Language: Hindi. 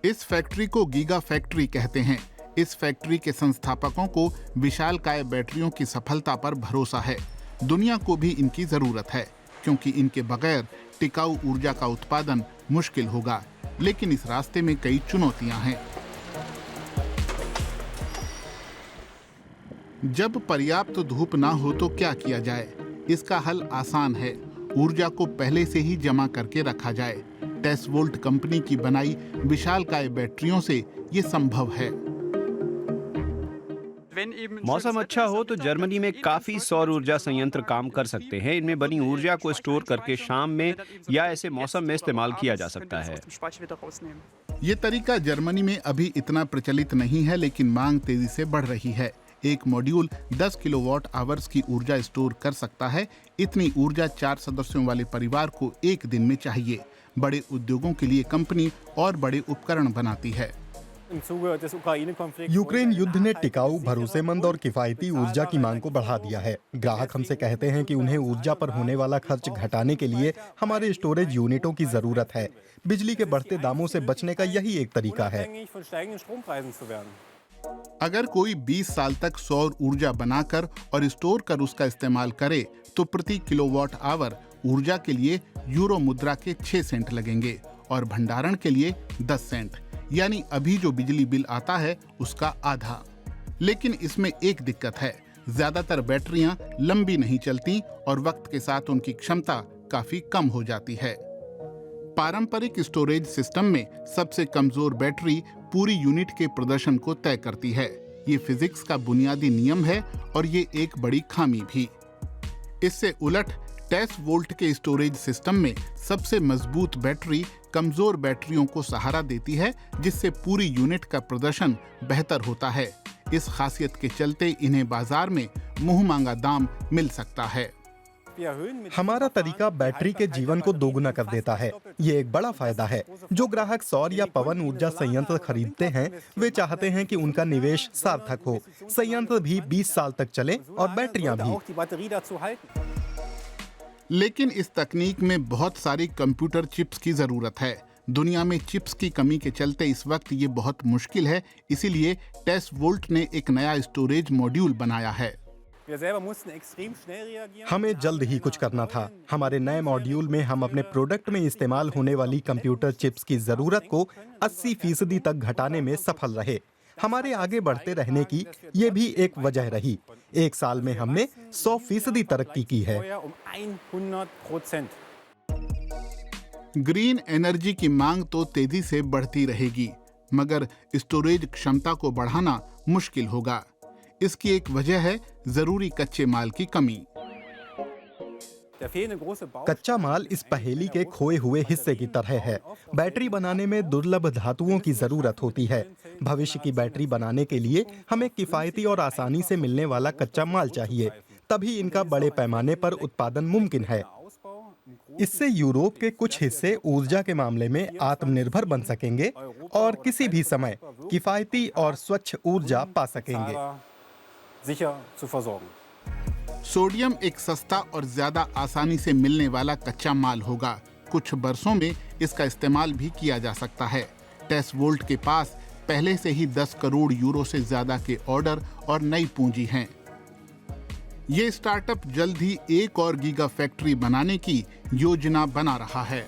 इस फैक्ट्री को गीगा फैक्ट्री कहते हैं। इस फैक्ट्री के संस्थापकों को विशालकाय बैटरियों की सफलता पर भरोसा है। दुनिया को भी इनकी जरूरत है, क्योंकि इनके बगैर टिकाऊ ऊर्जा का उत्पादन मुश्किल होगा। लेकिन इस रास्ते में कई चुनौतियां हैं। जब पर्याप्त धूप ना हो तो क्या किया जाए? इसका हल आसान है। ऊर्जा को पहले से ही जमा करके रखा जाए। टेस्वोल्ट कंपनी की बनाई विशालकाय बैटरियों से ये संभव है। मौसम अच्छा हो तो जर्मनी में काफी सौर ऊर्जा संयंत्र काम कर सकते हैं। इनमें बनी ऊर्जा को स्टोर करके शाम में या ऐसे मौसम में इस्तेमाल किया जा सकता है। ये तरीका जर्मनी में अभी इतना प्रचलित नहीं है, लेकिन मांग तेजी से बढ़ रही है। एक मॉड्यूल 10 किलोवाट आवर्स की ऊर्जा स्टोर कर सकता है। इतनी ऊर्जा 4 सदस्यों वाले परिवार को एक दिन में चाहिए। बड़े उद्योगों के लिए कंपनी और बड़े उपकरण बनाती है। यूक्रेन युद्ध ने टिकाऊ, भरोसेमंद और किफायती ऊर्जा की मांग को बढ़ा दिया है। ग्राहक हमसे कहते हैं कि उन्हें ऊर्जा पर होने वाला खर्च घटाने के लिए हमारे स्टोरेज यूनिटों की जरूरत है। बिजली के बढ़ते दामों से बचने का यही एक तरीका है। अगर कोई 20 साल तक सौर ऊर्जा बनाकर और स्टोर कर उसका इस्तेमाल करे तो प्रति किलोवाट आवर ऊर्जा के लिए यूरो मुद्रा के 6 सेंट लगेंगे और भंडारण के लिए 10 सेंट, यानी अभी जो बिजली बिल आता है उसका आधा। लेकिन इसमें एक दिक्कत है, ज्यादातर बैटरियां लंबी नहीं चलती और वक्त के साथ उनकी क्षमता काफी कम हो जाती है। पारंपरिक स्टोरेज सिस्टम में सबसे कमजोर बैटरी पूरी यूनिट के प्रदर्शन को तय करती है। ये फिजिक्स का बुनियादी नियम है और ये एक बड़ी खामी भी। इससे उलट टेस्वोल्ट के स्टोरेज सिस्टम में सबसे मजबूत बैटरी कमजोर बैटरियों को सहारा देती है, जिससे पूरी यूनिट का प्रदर्शन बेहतर होता है। इस खासियत के चलते इन्हें बाजार में मुंह मांगा दाम मिल सकता है। हमारा तरीका बैटरी के जीवन को दोगुना कर देता है। ये एक बड़ा फायदा है। जो ग्राहक सौर या पवन ऊर्जा संयंत्र खरीदते हैं, वे चाहते हैं कि उनका निवेश सार्थक हो। संयंत्र भी 20 साल तक चले और बैटरियां भी। लेकिन इस तकनीक में बहुत सारी कंप्यूटर चिप्स की जरूरत है। दुनिया में चिप्स की कमी के चलते इस वक्त ये बहुत मुश्किल है। इसीलिए टेस्वोल्ट ने एक नया स्टोरेज मॉड्यूल बनाया है। हमें जल्द ही कुछ करना था। हमारे नए मॉड्यूल में हम अपने प्रोडक्ट में इस्तेमाल होने वाली कंप्यूटर चिप्स की जरूरत को 80% तक घटाने में सफल रहे। हमारे आगे बढ़ते रहने की ये भी एक वजह रही। एक साल में हमने 100% तरक्की की है। ग्रीन एनर्जी की मांग तो तेजी से बढ़ती रहेगी, मगर स्टोरेज क्षमता को बढ़ाना मुश्किल होगा। इसकी एक वजह है जरूरी कच्चे माल की कमी। कच्चा माल इस पहेली के खोए हुए हिस्से की तरह है। बैटरी बनाने में दुर्लभ धातुओं की जरूरत होती है। भविष्य की बैटरी बनाने के लिए हमें किफायती और आसानी से मिलने वाला कच्चा माल चाहिए। तभी इनका बड़े पैमाने पर उत्पादन मुमकिन है। इससे यूरोप के कुछ हिस्से ऊर्जा के मामले में आत्मनिर्भर बन सकेंगे और किसी भी समय किफायती और स्वच्छ ऊर्जा पा सकेंगे। सोडियम एक सस्ता और ज्यादा आसानी से मिलने वाला कच्चा माल होगा। कुछ बरसों में इसका इस्तेमाल भी किया जा सकता है। टेस्वोल्ट के पास पहले से ही 10 करोड़ यूरो से ज्यादा के ऑर्डर और नई पूंजी हैं। ये स्टार्टअप जल्द ही एक और गीगा फैक्ट्री बनाने की योजना बना रहा है।